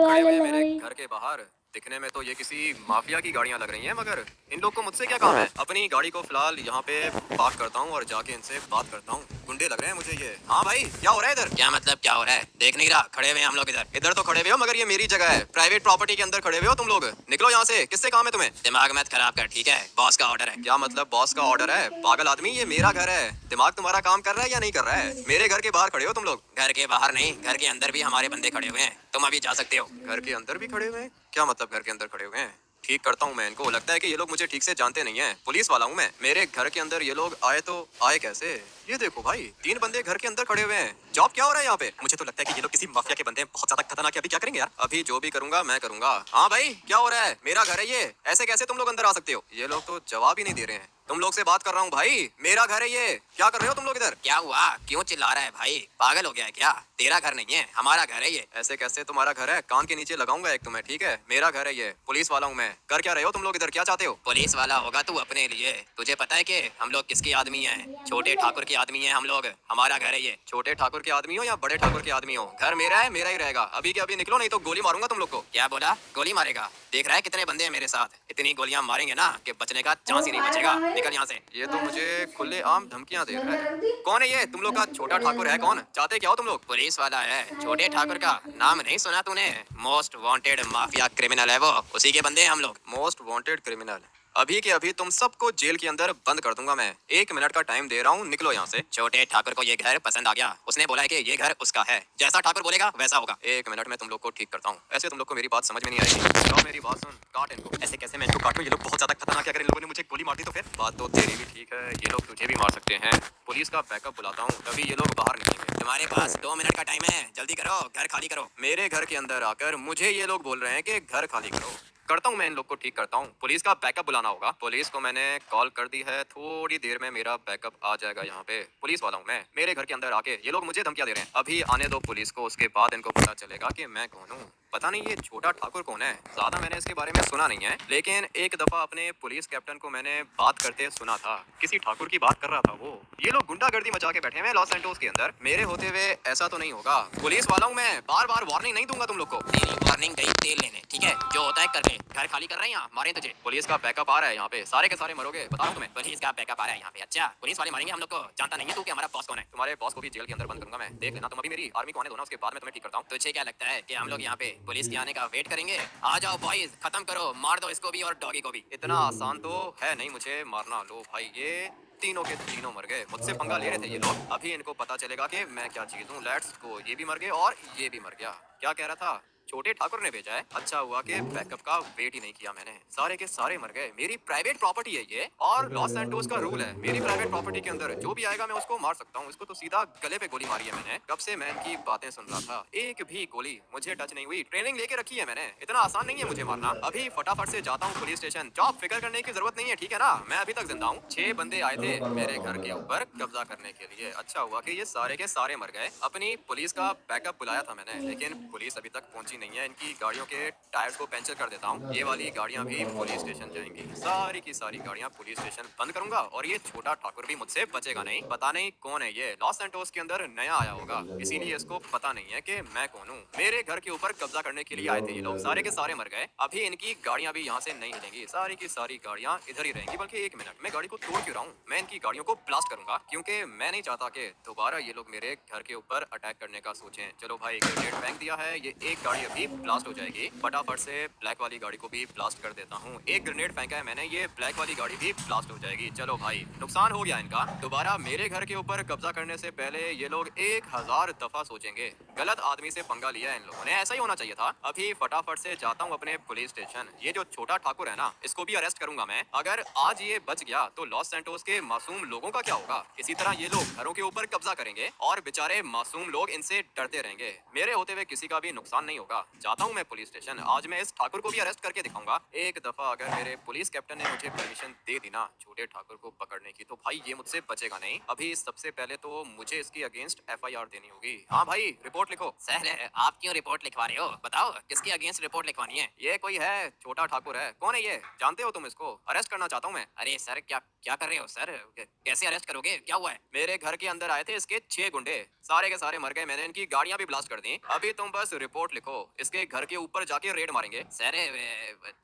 खड़े हुए हैं मेरे भाई। घर के बाहर। दिखने में तो ये किसी माफिया की गाड़ियां लग रही हैं, मगर इन लोग को मुझसे क्या काम है। अपनी गाड़ी को फिलहाल यहाँ पे पार्क करता हूँ और जाके इनसे बात करता हूँ। गुंडे लग रहे हैं मुझे ये। हाँ भाई, क्या हो रहा है इधर? क्या मतलब क्या हो रहा है? देख नहीं रहा? खड़े हुए हैं हम लोग इधर। इधर तो खड़े हुए हो, मगर ये मेरी जगह है। प्राइवेट प्रॉपर्टी के अंदर खड़े हुए हो तुम लोग। निकलो यहाँ से। किससे काम है तुम्हें? दिमाग मत खराब कर, ठीक है? बॉस का ऑर्डर है। क्या मतलब बॉस का ऑर्डर है? पागल आदमी, ये मेरा घर है। दिमाग तुम्हारा काम कर रहा है या नहीं कर रहा है? मेरे घर के बाहर खड़े हो तुम लोग। घर के बाहर नहीं, घर के अंदर भी हमारे बंदे खड़े हुए हैं। तुम अभी जा सकते हो। घर के अंदर भी खड़े हुए हैं? क्या मतलब घर के अंदर खड़े हुए हैं? ठीक करता हूँ मैं इनको। लगता है कि ये लोग मुझे ठीक से जानते नहीं हैं। पुलिस वाला हूँ मैं। मेरे घर के अंदर ये लोग आए तो आए कैसे? ये देखो भाई, 3 बंदे घर के अंदर खड़े हुए हैं। जॉब क्या हो रहा है यहाँ पे? मुझे तो लगता है कि ये लोग किसी माफिया के बंदे हैं। बहुत ज्यादा खतरनाक है। अभी क्या करेंगे यार? अभी जो भी करूंगा मैं करूंगा। हाँ भाई, क्या हो रहा है? मेरा घर है ये। ऐसे कैसे तुम लोग अंदर आ सकते हो? ये लोग तो जवाब ही नहीं दे रहे हैं। तुम लोग से बात कर रहा हूँ भाई। मेरा घर है ये। क्या कर रहे हो तुम लोग इधर? क्या हुआ? क्यों चिल्ला रहा है भाई? पागल हो गया है क्या? तेरा घर नहीं है, हमारा घर है ये। ऐसे कैसे तुम्हारा घर है? कान के नीचे लगाऊंगा एक तुम्हें, ठीक है? मेरा घर है ये। पुलिस वाला हूँ मैं। कर क्या रहे हो तुम लोग इधर? क्या चाहते हो? पुलिस वाला होगा तू अपने लिए। तुझे पता है कि हम लोग किसके आदमी हैं? छोटे ठाकुर के आदमी हैं हम लोग। हमारा घर है ये। छोटे ठाकुर के आदमी हो या बड़े ठाकुर के आदमी हो, घर मेरा है, मेरा ही रहेगा। अभी के अभी निकलो, नहीं तो गोली मारूंगा तुम लोग को। क्या बोला? गोली मारेगा? देख रहा है कितने बंदे हैं मेरे साथ? इतनी गोलियां मारेंगे ना कि बचने का चांस ही नहीं बचेगा। निकल यहाँ से। ये तो मुझे खुलेआम धमकियां दे रहा है। कौन है ये? तुम लोग का छोटा ठाकुर है कौन? चाहते क्या हो तुम लोग? पुलिस वाला है। छोटे ठाकुर का नाम नहीं सुना तूने? मोस्ट वांटेड माफिया क्रिमिनल है वो। उसी के बंदे हैं हम लोग। Most wanted criminal? अभी के अभी तुम सबको जेल के अंदर बंद कर दूंगा मैं। 1 मिनट का टाइम दे रहा हूँ, निकलो यहाँ से। छोटे ठाकुर को ये घर पसंद आ गया। उसने बोला है कि ये घर उसका है। जैसा ठाकुर बोलेगा वैसा होगा। 1 मिनट में तुम लोग को ठीक करता हूँ। ऐसे तुम लोग को मेरी बात समझ में नहीं आएगी। जाओ, मेरी बात सुन, काट इनको। ऐसे कैसे मैं इनको काटूं? ये लोग बहुत ज्यादा खतरनाक है। अगर इन लोगों ने मुझे गोली मार दी तो फिर? बात तो तेरी भी ठीक है, ये लोग तुझे भी मार सकते हैं। पुलिस का बैकअप बुलाता हूँ, तभी ये लोग बाहर निकलेंगे। तुम्हारे पास 2 मिनट का टाइम है, जल्दी करो, घर खाली करो। मेरे घर के अंदर आकर मुझे ये लोग बोल रहे हैं कि घर खाली करो। करता हूँ मैं, इन लोग को ठीक करता हूँ। पुलिस का बैकअप बुलाना होगा। पुलिस को मैंने कॉल कर दी है, थोड़ी देर में मेरा बैकअप आ जाएगा यहाँ पे। पुलिस वाला हूँ मैं। मेरे घर के अंदर आके ये लोग मुझे धमकियां दे रहे हैं। अभी आने दो पुलिस को, उसके बाद इनको पता चलेगा कि मैं कौन हूँ। पता नहीं ये छोटा ठाकुर कौन है, ज्यादा मैंने इसके बारे में सुना नहीं है, लेकिन एक दफा अपने पुलिस कैप्टन को मैंने बात करते सुना था। किसी ठाकुर की बात कर रहा था वो। ये लोग गुंडागर्दी मचा के बैठे हैं लॉस एंटोस के अंदर। मेरे होते हुए ऐसा तो नहीं होगा। पुलिस वाला हूँ मैं, बार बार वार्निंग नहीं दूंगा तुम लोग को। तेरी वार्निंग गई तेल लेने, ठीक है? जो होता है कर ले। घर खाली कर रहे हैं यहाँ, मारे तुझे। पुलिस का बैकअप आ रहा है यहाँ पे, सारे के सारे मरोगे, बता रहा हूँ तुम्हें। पुलिस का बैकअप आ रहा है यहाँ पे? अच्छा, पुलिस वाले मारेंगे हम लोग को? जानता नहीं है तू कि हमारा बॉस कौन है? तुम्हारे बॉस को भी जेल के अंदर बंद करूंगा मैं, देख लेना। तुम अभी मेरी आर्मी को आने दो ना, उसके बाद मैं तुम्हें ठीक करता हूँ। तुझे क्या लगता है कि हम लोग यहाँ पे पुलिस के आने का वेट करेंगे? आ जाओ बॉयज, खत्म करो, मार दो इसको भी और डॉगी को भी। इतना आसान तो है नहीं मुझे मारना। लो भाई, ये तीनों के तीनों मर गए। मुझसे पंगा ले रहे थे ये लोग। अभी इनको पता चलेगा कि मैं क्या चीज हूँ। Let's go. ये भी मर गए और ये भी मर गया। क्या कह रहा था? छोटे ठाकुर ने भेजा है? अच्छा हुआ कि बैकअप का वेट ही नहीं किया मैंने। सारे के सारे मर गए। मेरी प्राइवेट प्रॉपर्टी है ये, और लॉस सैंटोस का रूल है, मेरी प्राइवेट प्रॉपर्टी के अंदर जो भी आएगा मैं उसको मार सकता हूँ। इसको तो सीधा गले पे गोली मारी है मैंने। कब से मैं इनकी बातें सुन रहा था, एक भी गोली मुझे टच नहीं हुई। ट्रेनिंग लेके रखी है मैंने, इतना आसान नहीं है मुझे मारना। अभी फटाफट से जाता हूँ पुलिस स्टेशन। जॉब फिक्र करने की जरूरत नहीं है, ठीक है ना? मैं अभी तक जिंदा हूँ। 6 बंदे आए थे मेरे घर के ऊपर कब्जा करने के लिए। अच्छा हुआ कि ये सारे के सारे मर गए। अपनी पुलिस का बैकअप बुलाया था मैंने, लेकिन पुलिस अभी तक पहुंची नहीं है। इनकी गाड़ियों के टायर्स को पंचर कर देता हूँ। ये वाली गाड़ियां भी पुलिस स्टेशन जाएंगी। सारी की सारी गाड़ियां पुलिस स्टेशन बंद करूंगा, और ये छोटा ठाकुर भी मुझसे बचेगा नहीं। पता नहीं कौन है ये, लॉस सैंटोस के अंदर नया आया होगा, इसीलिए इसको पता नहीं है कि मैं कौन हूँ। मेरे घर के ऊपर कब्जा करने के लिए आए थे ये लोग, सारे के सारे मर गए। अभी इनकी गाड़ियां भी यहाँ से नहीं हिलेंगी, सारी की सारी गाड़ियां इधर ही रहेंगी। बल्कि 1 मिनट, मैं गाड़ी को तोड़ क्यों रहा हूँ? मैं इनकी गाड़ियों को ब्लास्ट करूंगा, क्योंकि मैं नहीं चाहता कि दोबारा ये लोग मेरे घर के ऊपर अटैक करने का सोचें। चलो भाई, ग्रेनेड फेंक दिया है, ये एक गाड़ी अभी ब्लास्ट हो जाएगी। फटाफट से ब्लैक वाली गाड़ी को भी ब्लास्ट कर देता हूँ। एक ग्रेनेड फेंका है मैंने, ये ब्लैक वाली गाड़ी भी ब्लास्ट हो जाएगी। चलो भाई, नुकसान हो गया इनका। दोबारा मेरे घर के ऊपर कब्जा करने से पहले ये लोग 1000 दफा सोचेंगे। गलत आदमी से पंगा लिया इन लोगों ने, ऐसा ही होना चाहिए था। अभी फटाफट से जाता हूँ अपने पुलिस स्टेशन। ये जो छोटा ठाकुर है ना, इसको भी अरेस्ट करूंगा मैं। अगर आज ये बच गया तो लॉस सैंटोस के मासूम लोगों का क्या होगा? इसी तरह ये लोग घरों के ऊपर कब्जा करेंगे और बेचारे मासूम लोग इनसे डरते रहेंगे। मेरे होते हुए किसी का भी नुकसान नहीं होगा। जाता हूँ मैं पुलिस स्टेशन। आज मैं इस ठाकुर को भी अरेस्ट करके दिखाऊंगा। एक दफा अगर मेरे पुलिस कैप्टन ने मुझे परमिशन दे दी ना छोटे ठाकुर को पकड़ने की, तो भाई ये मुझसे बचेगा नहीं। अभी सबसे पहले तो मुझे इसकी अगेंस्ट FIR देनी होगी। हाँ भाई, रिपोर्ट लिखो। सर, आप क्यों रिपोर्ट लिखवा रहे हो? बताओ किसके अगेंस्ट रिपोर्ट लिखवानी है? ये कोई है, छोटा ठाकुर है। कौन है ये? जानते हो तुम इसको? अरेस्ट करना चाहता हूँ मैं। अरे सर, क्या क्या कर रहे हो सर? कैसे अरेस्ट करोगे? क्या हुआ है? मेरे घर के अंदर आए थे इसके 6 गुंडे, सारे के सारे मर गए। मैंने इनकी गाड़ियां भी ब्लास्ट कर दी। अभी तुम बस रिपोर्ट लिखो। इसके घर के ऊपर जाके रेड मारेंगे। सर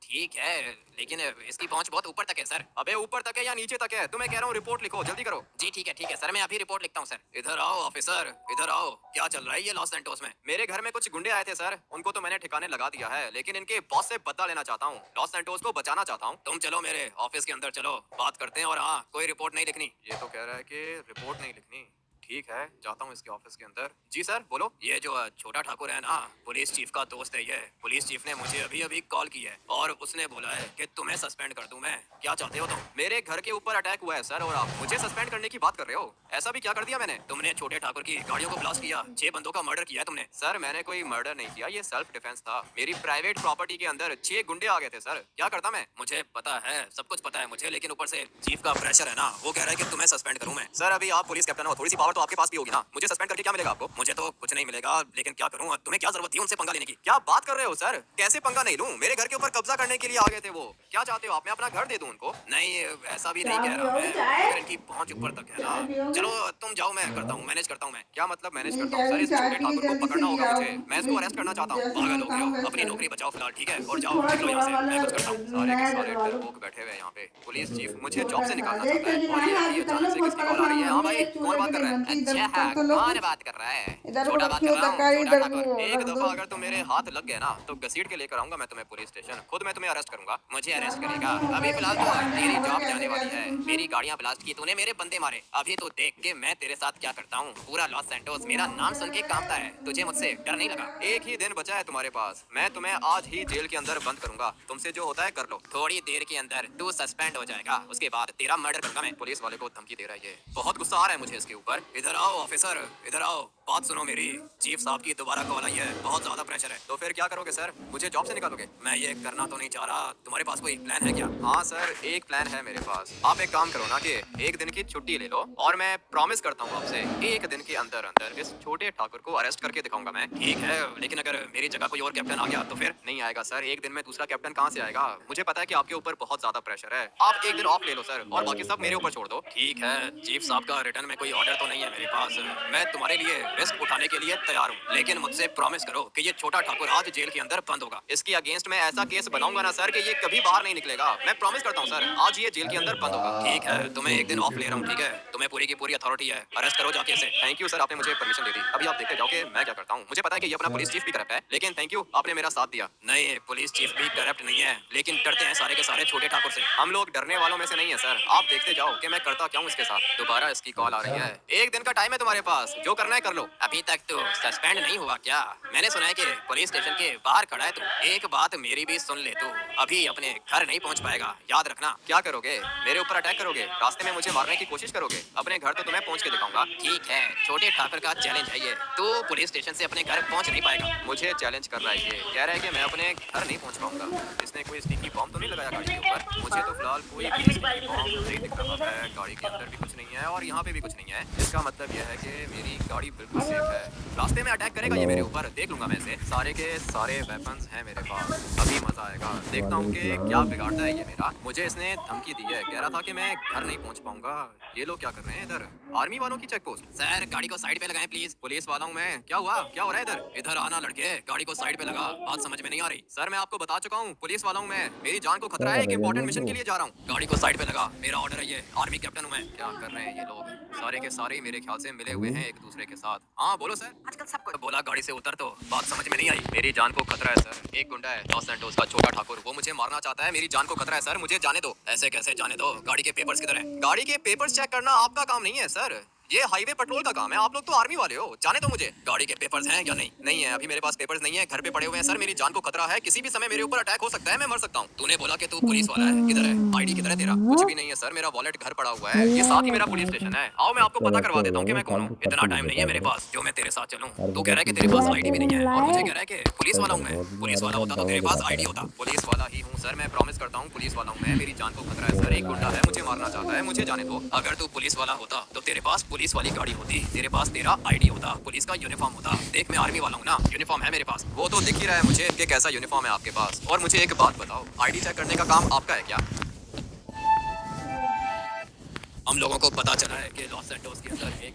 ठीक है, लेकिन इसकी पहुंच बहुत ऊपर तक है सर। अबे ऊपर तक है या नीचे तक है? तुम्हें कह रहा हूँ रिपोर्ट लिखो, जल्दी करो। जी ठीक है सर, मैं अभी रिपोर्ट लिखता हूँ सर। इधर आओ ऑफिसर, इधर आओ। क्या चल रहा है ये लॉस सैंटोस में? मेरे घर में कुछ गुंडे आए थे सर, उनको तो मैंने ठिकाने लगा दिया है, लेकिन इनके बॉस से बदला लेना चाहता हूँ। लॉस सैंटोस को बचाना चाहता हूँ। तुम चलो मेरे ऑफिस के अंदर, चलो बात करते हैं। और हाँ, कोई रिपोर्ट नहीं लिखनी। ये तो कह रहा है कि रिपोर्ट नहीं लिखनी। ठीक है, जाता हूँ इसके ऑफिस के अंदर। जी सर बोलो। ये जो छोटा ठाकुर है ना, पुलिस चीफ का दोस्त है ये। पुलिस चीफ ने मुझे अभी अभी कॉल की है और उसने बोला है कि तुम्हें सस्पेंड कर दूं मैं। क्या चाहते हो तुम? मेरे घर के ऊपर अटैक हुआ है सर, और आप मुझे सस्पेंड करने की बात कर रहे हो? ऐसा भी क्या कर दिया मैंने? तुमने छोटे ठाकुर की गाड़ियों को ब्लास्ट किया, 6 बंदों का मर्डर किया है तुमने। सर मैंने कोई मर्डर नहीं किया, ये सेल्फ डिफेंस था। मेरी प्राइवेट प्रॉपर्टी के अंदर 6 गुंडे आ गए थे सर। क्या करता मैं? मुझे पता है, सब कुछ पता है मुझे, लेकिन ऊपर से चीफ का प्रेशर है ना, वो कह रहा है कि तुम्हें सस्पेंड करूं मैं। सर अभी आप पुलिस कैप्टन हो, थोड़ी सी पावर तो आपके पास भी होगी ना। मुझे सस्पेंड करके क्या मिलेगा आपको? मुझे तो कुछ नहीं मिलेगा, लेकिन क्या करूं? तुम्हें क्या जरूरत थी उनसे पंगा लेने की? क्या बात कर रहे हो सर? कैसे पंगा नहीं लूं? मेरे घर के ऊपर कब्जा करने के लिए आ गए थे वो। क्या चाहते हो आप? मैं अपना घर दे दूं उनको? नहीं, ऐसा भी नहीं कह रहा मैं, अगर इनकी पहुंच ऊपर तक है ना। चलो तुम जाओ, मैं करता हूँ, मैनेज करता हूँ मैं। क्या मतलब मैनेज करता हूँ सर? इस छोटे ठाकुर को पकड़ना होगा मुझे, मैं इसको अरेस्ट करना चाहता हूँ। पागल हो गए हो? अपनी नौकरी बचाओ फिलहाल, ठीक है? और जाओ निकलो यहाँ से, मैं कुछ करता हूँ। सारे के सारे डरपोक बैठे हुए यहाँ पे। पुलिस चीफ मुझे जॉब से निकालना चाहता है, और ये अचानक से किसकी कॉल आ रही है? हाँ भाई, कौन बात कर रहा है? अच्छा हाँ, कौन बात कर रहा है? छोटा बात कर रहा हूँ, छोटा ठाकुर। एक दफा अगर तुम मेरे हाथ लग गए ना, तो घसीट के लेकर आऊंगा मैं तुम्हें पुलिस स्टेशन। खुद मैं तुम्हें अरेस्ट करूंगा। मुझे अरेस्ट करेगा? अभी फिलहाल तो तेरी जॉब जाने वाली है। मेरी गाड़ियां ब्लास्ट की तूने, मेरे बंदे मारे। अभी तो देख के मैं तेरे साथ क्या करता हूँ। पूरा लॉस सैंटोस मेरा नाम सुन के कांपता है। तुझे मुझसे डर नहीं लगा? एक ही दिन बचा है तुम्हारे पास, मैं तुम्हें आज ही जेल के अंदर बंद करूंगा। तुमसे जो होता है कर लो। थोड़ी देर के अंदर तू सस्पेंड हो जाएगा, उसके बाद तेरा मर्डर करूंगा मैं। पुलिस वाले को धमकी दे रहा है ये, बहुत गुस्सा आ रहा है मुझे इसके ऊपर। इधर आओ ऑफिसर, इधर आओ, बात सुनो मेरी। चीफ साहब की दोबारा कॉल आई है, बहुत ज्यादा प्रेशर है। तो फिर क्या करोगे सर? मुझे जॉब से निकालोगे? मैं ये करना तो नहीं चाह रहा, तुम्हारे पास कोई प्लान है क्या? हाँ सर, एक प्लान है मेरे पास। आप एक काम करो ना कि एक दिन की छुट्टी ले लो, और मैं प्रॉमिस करता हूँ आपसे, एक दिन के अंदर अंदर इस छोटे ठाकुर को अरेस्ट करके दिखाऊंगा मैं। ठीक है, लेकिन अगर मेरी जगह कोई और कैप्टन आ गया तो फिर? नहीं आएगा सर, एक दिन में दूसरा कैप्टन कहाँ से आएगा? मुझे पता है कि आपके ऊपर बहुत ज्यादा प्रेशर है। आप एक दिन ऑफ ले लो सर, और बाकी सब मेरे ऊपर छोड़ दो। ठीक है, चीफ साहब का रिटर्न में कोई ऑर्डर तो नहीं है मेरे पास। मैं तुम्हारे लिए रिस्क उठाने के लिए तैयार हूँ, लेकिन मुझसे प्रॉमिस करो कि ये छोटा ठाकुर आज जेल के अंदर बंद होगा। इसके अगेंस्ट में ऐसा केस बनाऊंगा ना सर कि ये कभी बाहर नहीं निकलेगा। मैं प्रॉमिस करता हूँ सर, आज ये जेल के अंदर बंद होगा। ठीक है, तुम्हें एक दिन ऑफ ले रहा हूँ, ठीक है? तुम्हें पूरी की पूरी अथॉरिटी है, अरेस्ट करो जाके इसे। थैंक यू सर, आपने मुझे परमिशन दे दी। अभी आप देखते जाओ कि मैं क्या करता हूँ। मुझे पता है कि ये अपना पुलिस चीफ भी करप्ट है, लेकिन थैंक यू, आपने मेरा साथ दिया। नहीं, पुलिस चीफ भी करप्ट नहीं है, लेकिन डरते हैं सारे के सारे छोटे ठाकुर से। हम लोग डरने वालों में से नहीं है सर, आप देखते जाओ कि मैं करता क्या हूँ इसके साथ। दोबारा इसकी कॉल आ रही है। एक दिन का टाइम है तुम्हारे पास, जो करना है कर लो। अभी तक तो सस्पेंड नहीं हुआ क्या? मैंने सुना है कि पुलिस स्टेशन के बाहर खड़ा है तू। एक बात मेरी भी सुन ले, तू अभी अपने घर नहीं पहुंच पाएगा, याद रखना। क्या करोगे? मेरे ऊपर अटैक करोगे? रास्ते में मुझे मारने की कोशिश करोगे? अपने घर तो तुम्हें पहुंच के दिखाऊंगा। ठीक है, छोटे ठाकुर का चैलेंज है ये। तू पुलिस स्टेशन से अपने घर पहुंच नहीं पाएगा। मुझे चैलेंज कर रहा है ये, कह रहा है कि मैं अपने घर नहीं पहुंच पाऊंगा। इसने कोई स्टिकी बॉम्ब तो नहीं लगाया गाड़ी के ऊपर? मुझे तो फिलहाल कोई भी स्टिकी बॉम्ब नहीं दिख रहा है। गाड़ी के अंदर भी कुछ नहीं है, और यहाँ पे भी कुछ नहीं है। इसका मतलब यह है कि मेरी गाड़ी बिल्कुल सेफ है। रास्ते में अटैक करेगा ये मेरे ऊपर, देख लूंगा मैं इसे। सारे के सारे वेपन्स हैं मेरे पास, अभी मजा आएगा। देखता हूँ कि क्या बिगाड़ता है ये मेरा। मुझे इसने धमकी दी है, कह रहा था कि मैं घर नहीं पहुँच पाऊंगा। ये लोग क्या कर रहे हैं इधर? आर्मी वालों की चेक पोस्ट। सर गाड़ी को साइड पे लगाएं प्लीज। पुलिस वाला हूँ मैं। क्या हुआ? क्या हो रहा है इधर? इधर आना लड़के, गाड़ी को साइड पे लगा। बात समझ में नहीं आ रही? सर मैं आपको बता चुका हूँ, पुलिस वाला हूँ मैं। मेरी जान को खतरा है, एक इंपॉर्टेंट मिशन के लिए जा रहा हूँ। गाड़ी को साइड पे लगा, मेरा ऑर्डर है ये। आर्मी कैप्टन हूँ मैं। क्या कर रहे हैं ये लोग? सारे के सारे मेरे ख्याल से मिले हुए हैं एक दूसरे के साथ। हाँ बोलो सर। आजकल सबको बोला गाड़ी से उतर, तो बात समझ में नहीं आई। मेरी जान को खतरा है सर। एक गुंडा है लॉस सैंटोस का, छोटा ठाकुर, वो मुझे मारना चाहता है। मेरी जान को खतरा है सर, मुझे जाने दो। ऐसे कैसे जाने दो? गाड़ी के पेपर्स किधर हैं? गाड़ी के पेपर्स चेक करना आपका काम नहीं है सर, ये हाईवे पेट्रोल का काम है। आप लोग तो आर्मी वाले हो, जाने दो मुझे। गाड़ी के पेपर्स हैं या नहीं? नहीं है, अभी मेरे पास पेपर्स नहीं है, घर पे पड़े हुए हैं सर। मेरी जान को खतरा है, किसी भी समय मेरे ऊपर अटैक हो सकता है, मैं मर सकता हूँ। तूने बोला कि तू पुलिस वाला है, किधर है आईडी? किधर है तेरा? कुछ भी नहीं है सर, मेरा वॉलेट घर पड़ा हुआ है, ये साथ ही मेरा पुलिस स्टेशन है। आओ मैं आपको पता करवा देता हूँ कि मैं कौन हूँ। इतना टाइम नहीं है मेरे पास जो मैं तेरे साथ चलूँ। तू कह रहा है कि तेरे पास आईडी भी नहीं है, और मुझे कह रहा है कि पुलिस वाला हूँ मैं। पुलिस वाला होता तो तेरे पास आईडी होता। पुलिस वाला ही हूँ सर, मैं प्रॉमिस करता हूँ पुलिस वाला हूँ मैं। मेरी जान को खतरा है सर, एक गुंडा है, मुझे मारना चाहता है, मुझे जाने दो। अगर तू पुलिस वाला होता तो तेरे पास पुलिस वाली गाड़ी होती, तेरे पास तेरा आईडी होता, पुलिस का यूनिफॉर्म होता। देख मैं आर्मी वाला हूँ ना, यूनिफॉर्म है मेरे पास। वो तो दिख ही रहा है मुझे कि कैसा यूनिफॉर्म है आपके पास। और मुझे एक बात बताओ, आईडी चेक करने का काम आपका है क्या? हम लोगों को पता चला है कि लॉस सैंटोस के अंदर एक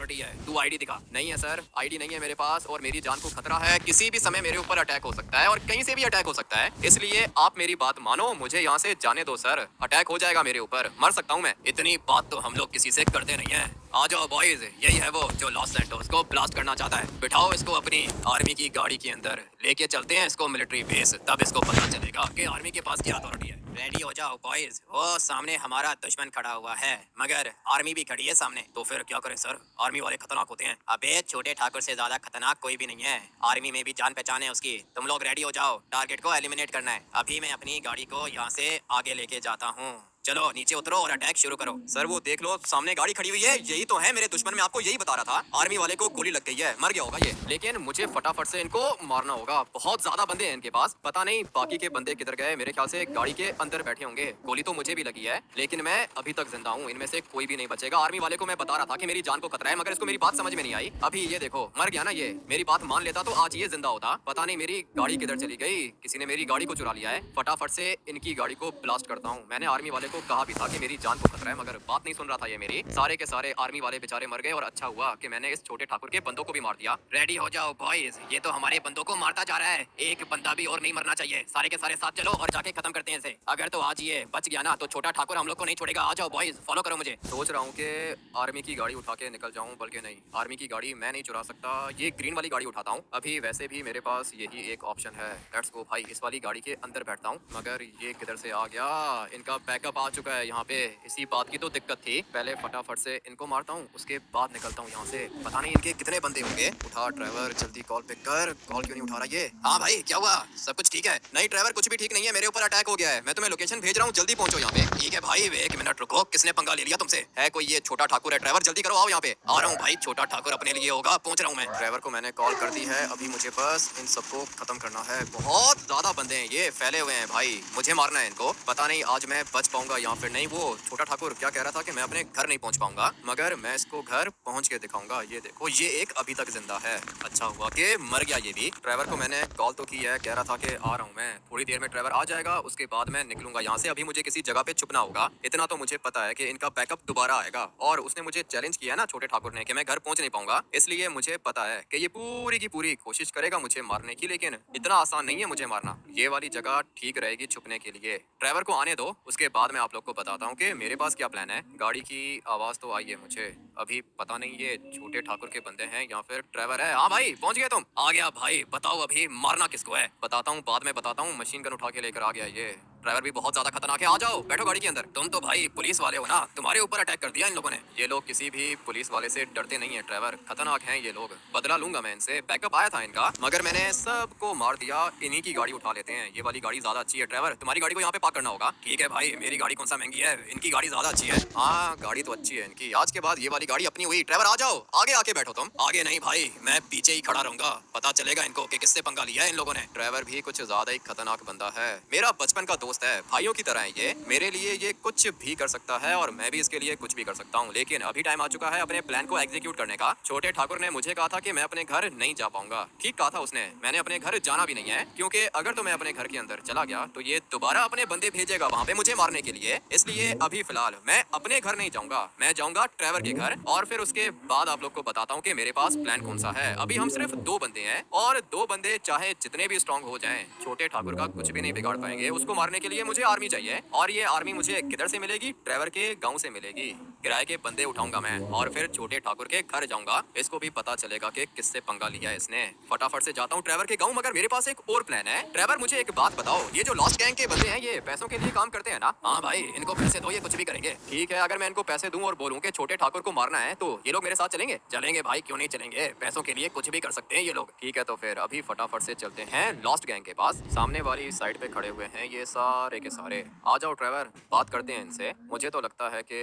अथॉरिटी है, तू आईडी दिखा। नहीं है सर, आईडी नहीं है मेरे पास और मेरी जान को खतरा है, किसी भी समय मेरे ऊपर अटैक हो सकता है और कहीं से भी अटैक हो सकता है, इसलिए आप मेरी बात मानो, मुझे यहाँ से जाने दो सर, अटैक हो जाएगा मेरे ऊपर, मर सकता हूँ मैं। इतनी बात तो हम लोग किसी से करते नहीं है। आ जाओ बॉयज, यही है वो जो लॉस सैंटोस को ब्लास्ट करना चाहता है। बिठाओ इसको अपनी आर्मी की गाड़ी के अंदर, लेके चलते हैं इसको मिलिट्री बेस, तब इसको पता चलेगा कि आर्मी के पास क्या अथॉरिटी है। रेडी हो जाओ बॉयज, वो सामने हमारा दुश्मन खड़ा हुआ है मगर आर्मी भी खड़ी है सामने। तो फिर क्या करें सर, आर्मी वाले खतरनाक होते हैं। अबे छोटे ठाकुर से ज्यादा खतरनाक कोई भी नहीं है, आर्मी में भी जान पहचान है उसकी। तुम लोग रेडी हो जाओ, टारगेट को एलिमिनेट करना है। अभी मैं अपनी गाड़ी को यहाँ से आगे लेके जाता हूँ, चलो नीचे उतरो और अटैक शुरू करो। सर वो देख लो सामने गाड़ी खड़ी हुई है, यही तो है मेरे दुश्मन, मैं आपको यही बता रहा था। आर्मी वाले को गोली लग गई है, मर गया होगा ये, लेकिन मुझे फटाफट से इनको मारना होगा। बहुत ज्यादा बंदे हैं इनके पास, पता नहीं बाकी के बंदे किधर गए। मेरे ख्याल से गाड़ी के अंदर बैठे होंगे। गोली तो मुझे भी लगी है लेकिन मैं अभी तक जिंदा हूँ, इनमें से कोई भी नहीं बचेगा। आर्मी वाले को मैं बता रहा था कि मेरी जान को खतरा है मगर इसको मेरी बात समझ में नहीं आई। अभी ये देखो मर गया ना ये, मेरी बात मान लेता तो आज ये जिंदा होता। पता नहीं मेरी गाड़ी किधर चली गई, किसी ने मेरी गाड़ी को चुरा लिया है। फटाफट से इनकी गाड़ी को ब्लास्ट करता हूँ। मैंने आर्मी वाले को कहा भी था कि मेरी जान को खतरा है मगर बात नहीं सुन रहा था ये मेरी। सारे के सारे आर्मी वाले बेचारे मर गए और अच्छा हुआ कि मैंने इस छोटे ठाकुर के बंदों को भी मार दिया। रेडी हो जाओ बॉयज, ये तो हमारे बंदों को मारता जा रहा है, एक बंदा भी और नहीं मरना चाहिए। सारे के सारे साथ चलो और जाके खत्म करते हैं इसे। अगर तो आज ये बच गया ना तो छोटा ठाकुर हम लोग को नहीं छोड़ेगा। आ जाओ बॉयज, फॉलो करो मुझे। सोच रहा हूँ कि आर्मी की गाड़ी उठा के निकल जाऊँ, बल्कि नहीं, आर्मी की गाड़ी मैं नहीं चुरा सकता, ये ग्रीन वाली गाड़ी उठाता हूँ। अभी वैसे भी मेरे पास यही एक ऑप्शन है। लेट्स गो भाई, इस वाली गाड़ी के अंदर बैठता हूँ। मगर ये किधर से आ गया, इनका बैकअप आ चुका है यहाँ पे, इसी बात की तो दिक्कत थी। पहले फटाफट से इनको मारता हूँ, उसके बाद निकलता हूँ यहाँ से। पता नहीं इनके कितने बंदे होंगे। उठा ड्राइवर, जल्दी कॉल पिक कर। कॉल क्यों नहीं उठा रहा ये? हाँ भाई क्या हुआ, सब कुछ ठीक है? नहीं ड्राइवर, कुछ भी ठीक नहीं है, मेरे ऊपर अटैक हो गया है। मैं तुम्हें लोकेशन भेज रहा हूँ, जल्दी पहुंचो यहाँ पे। ठीक है भाई, एक मिनट रुको, किसने पंगा ले लिया तुमसे? है कोई ये छोटा ठाकुर है? ड्राइवर जल्दी करो, आओ यहाँ पे। आ रहा हूँ भाई, छोटा ठाकुर अपने लिए होगा, पहुंच रहा हूँ मैं। ड्राइवर को मैंने कॉल कर दी है, अभी मुझे बस इन सबको खत्म करना है। बहुत ज्यादा बंदे हैं ये, फैले हुए हैं भाई, मुझे मारना है इनको। पता नहीं आज मैं बच पाऊंगा या फिर नहीं। वो छोटा ठाकुर क्या कह रहा था कि मैं अपने घर नहीं पहुंच पाऊंगा, मगर मैं इसको घर पहुंच के दिखाऊंगा। ये देखो, ये एक अभी तक जिंदा है, अच्छा हुआ कि मर गया ये भी। ड्राइवर को मैंने कॉल तो की है, कह रहा था कि आ रहा हूँ मैं, थोड़ी देर में ड्राइवर आ जाएगा, उसके बाद मैं निकलूंगा यहाँ से। अभी मुझे किसी जगह पे छुपना होगा, इतना तो मुझे पता है कि इनका बैकअप दोबारा आएगा। और उसने मुझे चैलेंज किया है ना छोटे ठाकुर ने कि मैं घर पहुंच नहीं पाऊंगा, इसलिए मुझे पता है कि ये पूरी की पूरी कोशिश करेगा मुझे मारने की, लेकिन इतना आसान नहीं है मुझे मारना। ये वाली जगह ठीक रहेगी छुपने के लिए। ड्राइवर को आने दो, उसके बाद मैं आप लोग को बताता हूँ कि मेरे पास क्या प्लान है। गाड़ी की आवाज तो आई है मुझे, अभी पता नहीं ये छोटे ठाकुर के बंदे हैं या फिर ड्राइवर है। हाँ भाई पहुंच गए तुम? आ गया भाई, बताओ अभी मारना किसको है? बताता हूँ, बाद में बताता हूँ। मशीन गन उठा के लेकर आ गया ये। ड्राइवर भी बहुत ज्यादा खतरनाक है, आ जाओ बैठो गाड़ी के अंदर। तुम तो भाई पुलिस वाले हो ना, तुम्हारे ऊपर अटैक कर दिया इन लोगों ने। ये लोग किसी भी पुलिस वाले से डरते नहीं है ड्राइवर, खतरनाक हैं ये लोग, बदला लूंगा मैं इनसे। बैकअप आया था इनका मगर मैंने सबको मार दिया। इन्हीं की गाड़ी उठा लेते हैं, ये वाली गाड़ी ज्यादा अच्छी है। ड्राइवर तुम्हारी गाड़ी को यहाँ पे पार्क करना होगा। ठीक है भाई, मेरी गाड़ी कौन सा महंगी है, इनकी गाड़ी ज्यादा अच्छी है। हाँ गाड़ी तो अच्छी है इनकी, आज के बाद ये वाली गाड़ी अपनी हुई। ड्राइवर आ जाओ, आगे आके बैठो तुम। आगे नहीं भाई, मैं पीछे ही खड़ा रहूंगा, पता चलेगा इनको कि किससे पंगा लिया है इन लोगों ने। ड्राइवर भी कुछ ज्यादा ही खतरनाक बंदा है, मेरा बचपन का दोस्त है, भाइयों की तरह है ये। मेरे लिए ये कुछ भी कर सकता है और मैं भी इसके लिए कुछ भी कर सकता हूँ, लेकिन अभी टाइम आ चुका है अपने प्लान को एग्जीक्यूट करने का। छोटे ठाकुर ने मुझे कहा था कि मैं अपने घर नहीं जा पाऊंगा, ठीक कहा था उसने। मैंने अपने घर जाना भी नहीं है, क्योंकि अगर तो मैं अपने घर के अंदर चला गया तो ये दोबारा अपने बंदे भेजेगा वहाँ पे मुझे मारने के लिए। इसलिए अभी फिलहाल मैं अपने घर नहीं जाऊंगा, मैं जाऊंगा ड्राइवर के घर, और फिर उसके बाद आप लोग को बताता हूँ कि मेरे पास प्लान कौन सा है। अभी हम सिर्फ 2 बंदे हैं और 2 बंदे चाहे जितने भी स्ट्रांग हो जाएं, छोटे ठाकुर का कुछ भी नहीं बिगाड़ पाएंगे। उसको मारने के लिए मुझे आर्मी चाहिए, और ये आर्मी मुझे किधर से मिलेगी? ड्राइवर के गाँव से मिलेगी। किराए के बंदे उठाऊंगा मैं और फिर छोटे ठाकुर के घर जाऊंगा, इसको भी पता चलेगा कि किससे पंगा लिया है इसने। फटाफट से जाता हूँ ड्राइवर के गाँव, मगर मेरे पास एक और प्लान है। ड्राइवर मुझे एक बात बताओ, ये जो लॉस्ट गैंग के बंदे हैं ये पैसों के लिए काम करते हैं ना? हाँ भाई, इनको पैसे दो, ये कुछ भी करेंगे। ठीक है, अगर मैं इनको पैसे दूं और बोलूं कि छोटे ठाकुर को मारना है तो ये लोग मेरे साथ चलेंगे? चलेंगे भाई, क्यों नहीं चलेंगे, पैसों के लिए कुछ भी कर सकते हैं ये लोग। ठीक है, तो फिर अभी फटाफट से चलते हैं लॉस्ट गैंग के पास। सामने वाली साइड पे खड़े हुए हैं ये सारे के सारे। आ जाओ ड्राइवर, बात करते हैं इनसे। मुझे तो लगता है कि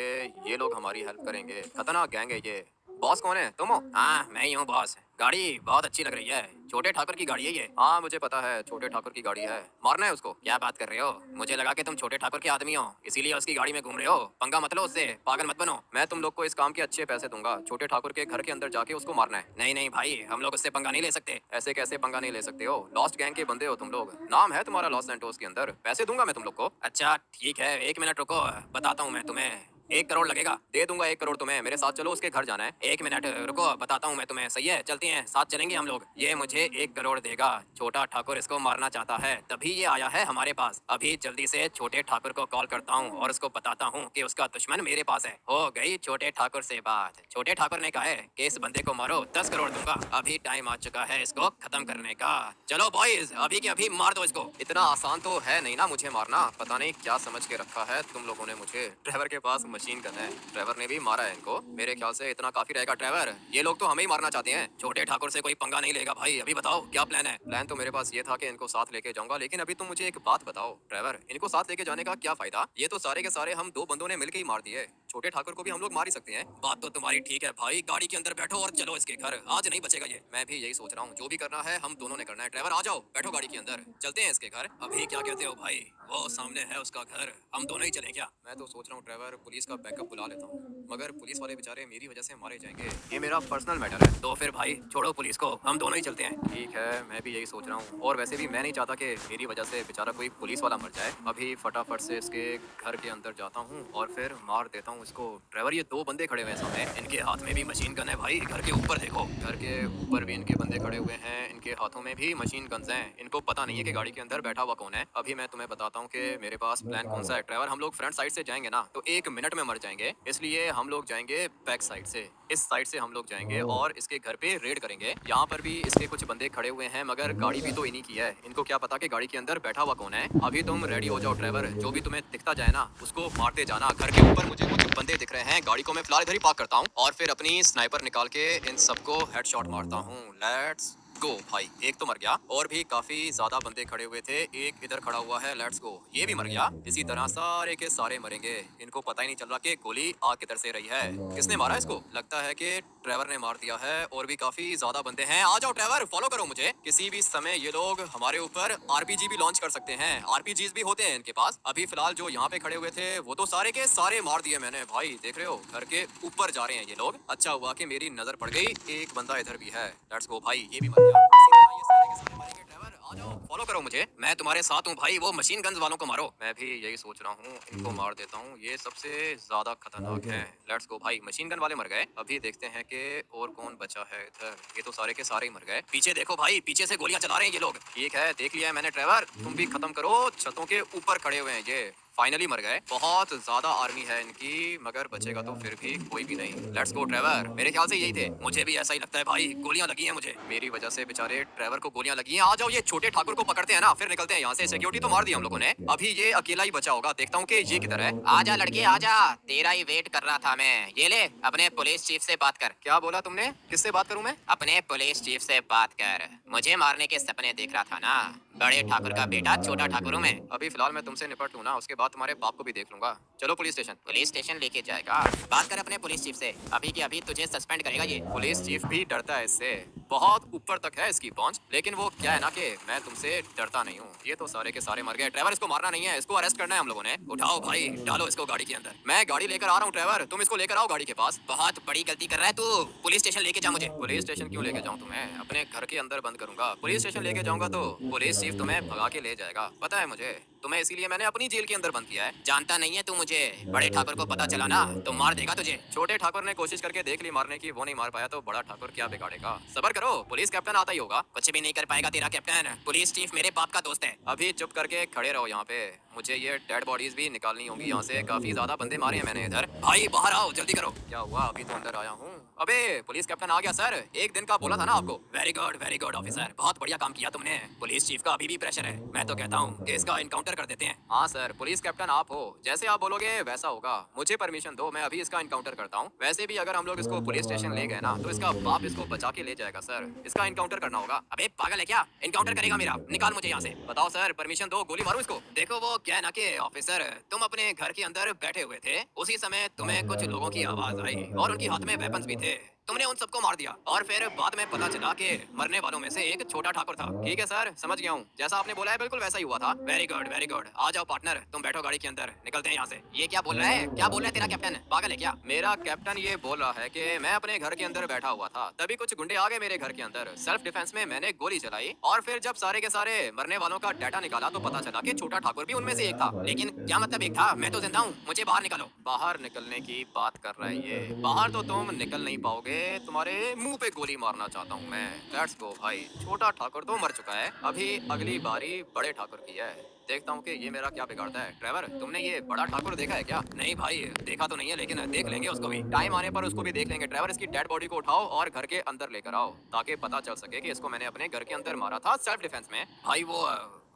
ये लोग हमारी हेल्प करेंगे, खतरनाक गैंग है ये। बॉस कौन है, तुम हो? हाँ मैं ही हूँ बॉस। गाड़ी बहुत अच्छी लग रही है, छोटे ठाकुर की गाड़ी है ये। हाँ मुझे पता है, छोटे ठाकुर की गाड़ी है। मारना है उसको? क्या बात कर रहे हो, मुझे लगा कि तुम छोटे ठाकुर के आदमी हो, इसीलिए उसकी गाड़ी में घूम रहे हो। पंगा मत लो उससे, पागल मत बनो। मैं तुम लोग को इस काम के अच्छे पैसे दूंगा, छोटे ठाकुर के घर के अंदर जाके उसको मारना है। नहीं नहीं भाई, हम लोग उससे पंगा नहीं ले सकते। ऐसे कैसे पंगा नहीं ले सकते हो, लॉस्ट गैंग के बंदे हो तुम लोग, नाम है तुम्हारा लॉस सैंटोस के अंदर, पैसे दूंगा मैं तुम लोग को। अच्छा ठीक है, 1 मिनट रुको, बताता हूँ मैं तुम्हें। 1 करोड़ लगेगा, दे दूंगा 1 करोड़ तुम्हें। मेरे साथ चलो, उसके घर जाना है। 1 मिनट रुको, बताता हूँ मैं तुम्हें। सही है, चलते हैं, साथ चलेंगे हम लोग। ये मुझे 1 करोड़ देगा। छोटा ठाकुर इसको मारना चाहता है, तभी ये आया है हमारे पास। अभी जल्दी से छोटे ठाकुर को कॉल करता हूँ और उसको बताता हूँ कि उसका दुश्मन मेरे पास है। हो गई छोटे ठाकुर से बात। छोटे ठाकुर ने कहा है कि इस बंदे को मारो, 10 करोड़ दूंगा। अभी टाइम आ चुका है इसको खत्म करने का। चलो बॉयज, अभी के अभी मार दो इसको। इतना आसान तो है नहीं ना मुझे मारना। पता नहीं क्या समझ के रखा है तुम लोगों ने मुझे। ट्रेवर के पास मशीन गन है, ट्रेवर ने भी मारा है इनको। मेरे ख्याल से इतना काफी रहेगा ट्रेवर। ये लोग तो हमें ही मारना चाहते हैं। छोटे ठाकुर से कोई पंगा नहीं लेगा भाई। अभी बताओ क्या प्लान है? प्लान तो मेरे पास ये था कि इनको साथ लेके जाऊंगा, लेकिन अभी तुम मुझे एक बात बताओ ट्रेवर, इनको साथ लेके जाने का क्या फायदा? ये तो सारे के सारे हम 2 बंदों ने मिलकर ही मार दिए। छोटे ठाकुर को भी हम लोग मार ही सकते हैं। बात तो तुम्हारी ठीक है भाई, गाड़ी के अंदर बैठो और चलो इसके घर। आज नहीं बचेगा ये। मैं भी यही सोच रहा हूँ, जो भी करना है हम दोनों ने करना है। ट्रेवर आ जाओ, बैठो गाड़ी के अंदर, चलते हैं इसके घर। अभी क्या कहते हो भाई? वो सामने है उसका घर, हम दोनों ही चलें क्या? मैं तो सोच रहा हूँ ट्रेवर, पुलिस का बैकअप बुला लेता हूँ, मगर पुलिस वाले बेचारे मेरी वजह से मारे जाएंगे। ये मेरा पर्सनल मैटर है। तो फिर भाई छोड़ो पुलिस को, हम दोनों ही चलते हैं। ठीक है, मैं भी यही सोच रहा हूँ। और वैसे भी मैं नहीं चाहता कि मेरी वजह से बेचारा कोई पुलिस वाला मर जाए। अभी फटाफट से इसके घर के अंदर जाता हूँ और फिर मार देता हूँ इसको। ट्रेवर, ये 2 बंदे खड़े हुए हैं सामने, इनके हाथ में भी मशीन गन है भाई। घर के ऊपर देखो, घर के ऊपर भी इनके बंदे खड़े हुए हैं, इनके हाथों में भी मशीन गन्स हैं। इनको पता नहीं है कि गाड़ी के अंदर बैठा हुआ कौन है। अभी मैं तुम्हें बताता हूँ कि मेरे पास प्लान कौन सा है ट्रेवर। हम लोग फ्रंट साइड से जाएंगे ना तो 1 मिनट में मर जाएंगे, इसलिए हम लोग जाएंगे बैक साइड से। इस साइड से हम लोग जाएंगे और इसके घर पे रेड करेंगे। यहाँ पर भी इसके कुछ बंदे खड़े हुए हैं, मगर गाड़ी भी तो इन्हीं की है। इनको क्या पता कि गाड़ी के अंदर बैठा हुआ कौन है। अभी तुम रेडी हो जाओ ट्रेवर, जो भी तुम्हें दिखता जाए ना उसको मारते जाना। घर के ऊपर मुझे कुछ बंदे दिख रहे हैं, गाड़ी को मैं फिलहाल इधर ही पार्क करता हूँ और फिर अपनी स्नाइपर निकाल के इन सबको हेडशॉट मारता हूँ। लेट्स गो भाई। एक तो मर गया, और भी काफी ज्यादा बंदे खड़े हुए थे। एक इधर खड़ा हुआ है, लेट्स गो, ये भी मर गया। इसी तरह सारे के सारे मरेंगे। इनको पता ही नहीं चल रहा कि गोली आ किधर से रही है। किसने मारा इसको? लगता है कि ट्रेवर ने मार दिया है। और भी काफी ज्यादा बंदे हैं। आ जाओ ट्रेवर, फॉलो करो मुझे। किसी भी समय ये लोग हमारे ऊपर आरपीजी भी लॉन्च कर सकते हैं। आरपीजीज भी होते हैं इनके पास। अभी फिलहाल जो यहाँ पे खड़े हुए थे वो तो सारे के सारे मार दिए मैंने भाई। देख रहे हो, घर के ऊपर जा रहे हैं ये लोग। अच्छा हुआ कि मेरी नजर पड़ गई। एक बंदा इधर भी है, लेट्स गो भाई, ये भी मर गया। इसी तरह ये सारे के सारे मरेंगे। ट्रेवर आ जाओ, फॉलो करो मुझे, मैं तुम्हारे साथ हूँ भाई। वो मशीन गन्स वालों को मारो। मैं भी यही सोच रहा हूँ, इनको मार देता हूँ, ये सबसे ज्यादा खतरनाक है। लेट्स गो भाई, मशीन गन वाले मर गए। अभी देखते हैं कि और कौन बचा है इधर। ये तो सारे के सारे ही मर गए। पीछे देखो भाई, पीछे से गोलियां चला रहे हैं ये लोग। ठीक है, देख लिया है मैंने ट्रेवर, तुम भी खत्म करो। छतों के ऊपर खड़े हुए हैं ये, फाइनली मर गए। बहुत ज्यादा आर्मी है इनकी, मगर बचेगा तो फिर भी कोई भी नहीं। लेट्स गो ट्रेवर, मेरे ख्याल से यही थे। मुझे भी ऐसा ही लगता है भाई, गोलियां लगी हैं मुझे। मेरी वजह से बेचारे ट्रेवर को गोलियां लगी हैं। आ जाओ, ये छोटे ठाकुर को पकड़ते हैं ना, फिर निकलते हैं यहाँ से। सिक्योरिटी तो मार दी हम लोगों ने, अभी ये अकेला ही बचा होगा। देखता हूँ कि ये किधर है। आजा लड़के आजा, तेरा ही वेट कर रहा था मैं। ये ले, अपने पुलिस चीफ से बात कर। क्या बोला तुमने? किससे बात करूँ मैं? अपने पुलिस चीफ से बात कर। मुझे मारने के सपने देख रहा था ना, बड़े ठाकुर का बेटा छोटा ठाकुर हूँ मैं। अभी फिलहाल मैं तुमसे निपट लूँ ना, उसके बाद तुम्हारे बाप को भी देख लूंगा। चलो पुलिस स्टेशन। पुलिस स्टेशन लेके जाएगा? बात कर अपने पुलिस चीफ से, अभी के अभी तुझे सस्पेंड करेगा ये। पुलिस चीफ भी डरता है इससे, बहुत ऊपर तक है इसकी पहुंच। लेकिन वो क्या है ना कि मैं तुमसे डरता नहीं हूँ। ये तो सारे के सारे मर गए। ट्रेवर, इसको मारना नहीं है, इसको अरेस्ट करना है हम लोगों ने। उठाओ भाई, डालो इसको गाड़ी के अंदर। मैं गाड़ी लेकर आ रहा हूँ ट्रेवर, तुम इसको लेकर आओ गाड़ी के पास। बहुत बड़ी गलती कर रहा है तू, पुलिस स्टेशन लेके जा मुझे। पुलिस स्टेशन क्यों लेके जाऊँ तुम्हें? अपने घर के अंदर बंद करूंगा। पुलिस स्टेशन लेके जाऊंगा तो पुलिस चीफ तुम्हें भगा के ले जाएगा, पता है मुझे। तुम्हें इसीलिए मैंने अपनी जेल के अंदर बंद किया है। जानता नहीं है तू मुझे, बड़े ठाकुर को पता चला ना तो मार देगा तुझे। छोटे ठाकुर ने कोशिश करके देख ली मारने की, वो नहीं मार पाया तो बड़ा ठाकुर क्या बिगाड़ेगा। सबर करो, पुलिस कैप्टन आता ही होगा। कुछ भी नहीं कर पाएगा तेरा कैप्टन, पुलिस चीफ मेरे बाप का दोस्त है। अभी चुप करके खड़े रहो यहाँ पे, मुझे ये डेड बॉडीज भी निकालनी होंगी यहाँ से। काफी ज्यादा बंदे मारे हैं मैंने इधर। भाई बाहर आओ, जल्दी करो। क्या हुआ? अभी तो अंदर आया हूँ। अबे पुलिस कैप्टन आ गया सर, एक दिन का बोला था ना आपको। वेरी गुड ऑफिसर, बहुत बढ़िया काम किया तुमने। पुलिस चीफ का अभी भी प्रेशर है, मैं तो कहता हूँ कि इसका इनकाउंटर कर देते हैं। हाँ सर, पुलिस कैप्टन आप हो, जैसे आप बोलोगे वैसा होगा। मुझे परमिशन दो, मैं अभी इसका इनकाउंटर करता हूँ। वैसे भी अगर हम लोग इसको पुलिस स्टेशन ले गए ना तो इसका बाप इसको बचा के ले जाएगा सर। इसका इनकाउंटर करना होगा। अबे पागल है क्या, इनकाउंटर करेगा मेरा? निकाल मुझे यहाँ से। बताओ सर, परमिशन दो, गोली मारूं इसको? देखो वो क्या है ना कि ऑफिसर, तुम अपने घर के अंदर बैठे हुए थे, उसी समय तुम्हें कुछ लोगों की आवाज आई और उनके हाथ में वेपन्स भी थे। तुमने उन सबको मार दिया और फिर बाद में पता चला कि मरने वालों में से एक छोटा ठाकुर था। ठीक है सर, समझ गया हूँ, जैसा आपने बोला है बिल्कुल वैसा ही हुआ था। Very good very good. आ जाओ पार्टनर, तुम बैठो गाड़ी के अंदर, निकलते हैं यहाँ से। ये क्या बोल रहा है, क्या बोल रहा है तेरा कैप्टन, पागल है क्या? मेरा कैप्टन ये बोल रहा है कि मैं अपने घर के अंदर बैठा हुआ था, तभी कुछ गुंडे आ गए मेरे घर के अंदर। सेल्फ डिफेंस में मैंने गोली चलाई और फिर जब सारे के सारे मरने वालों का डाटा निकाला तो पता चला कि छोटा ठाकुर भी उनमें से एक था। लेकिन क्या मतलब एक था, मैं तो जिंदा हूँ, मुझे बाहर निकालो। बाहर निकलने की बात कर रहा है ये, बाहर तो तुम निकल नहीं पाओगे, तुम्हारे मुंह पे गोली मारना चाहता हूँ मैं। लेट्स गो भाई, छोटा ठाकुर तो मर चुका है, अभी अगली बारी बड़े ठाकुर की है। देखता हूँ कि ये मेरा क्या बिगाड़ता है। ड्राइवर, तुमने ये बड़ा ठाकुर देखा है क्या? नहीं भाई, देखा तो नहीं है, लेकिन देख लेंगे उसको भी, टाइम आने पर उसको भी देख लेंगे। ड्राइवर, इसकी डेड बॉडी को उठाओ और घर के अंदर लेकर आओ, ताकि पता चल सके कि इसको मैंने अपने घर के अंदर मारा था सेल्फ डिफेंस में। भाई वो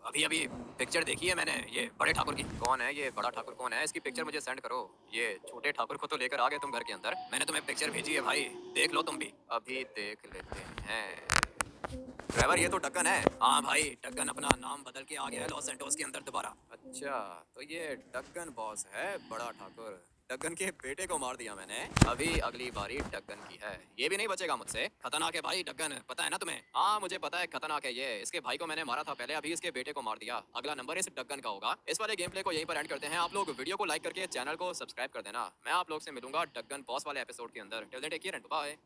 अभी अभी पिक्चर देखी है मैंने ये बड़े ठाकुर की। कौन है ये बड़ा ठाकुर, कौन है? इसकी पिक्चर मुझे सेंड करो। ये छोटे ठाकुर को तो लेकर आ गए तुम घर के अंदर, मैंने तुम्हें पिक्चर भेजी है भाई, देख लो तुम भी। अभी देख लेते हैं। ड्राइवर, ये तो डक्कन है। हाँ भाई, डक्कन अपना नाम बदल के आ गया है लॉस सैंटोस के अंदर दोबारा। अच्छा, तो ये डक्कन बॉस है बड़ा ठाकुर। डक्कन के बेटे को मार दिया मैंने, अभी अगली बारी डक्कन की है। ये भी नहीं बचेगा मुझसे। खतरनाक है भाई डक्कन, पता है ना तुम्हें? हाँ मुझे पता है, खतरनाक है ये। इसके भाई को मैंने मारा था पहले, अभी इसके बेटे को मार दिया। अगला नंबर इस डक्कन का होगा। इस वाले गेम प्ले को यहीं पर एंड करते हैं। आप लोग वीडियो को लाइक करके चैनल को सब्सक्राइब कर देना। मैं आप लोग से मिलूंगा डक्कन बॉस वाले एपिसोड के अंदर। Till then take care and bye.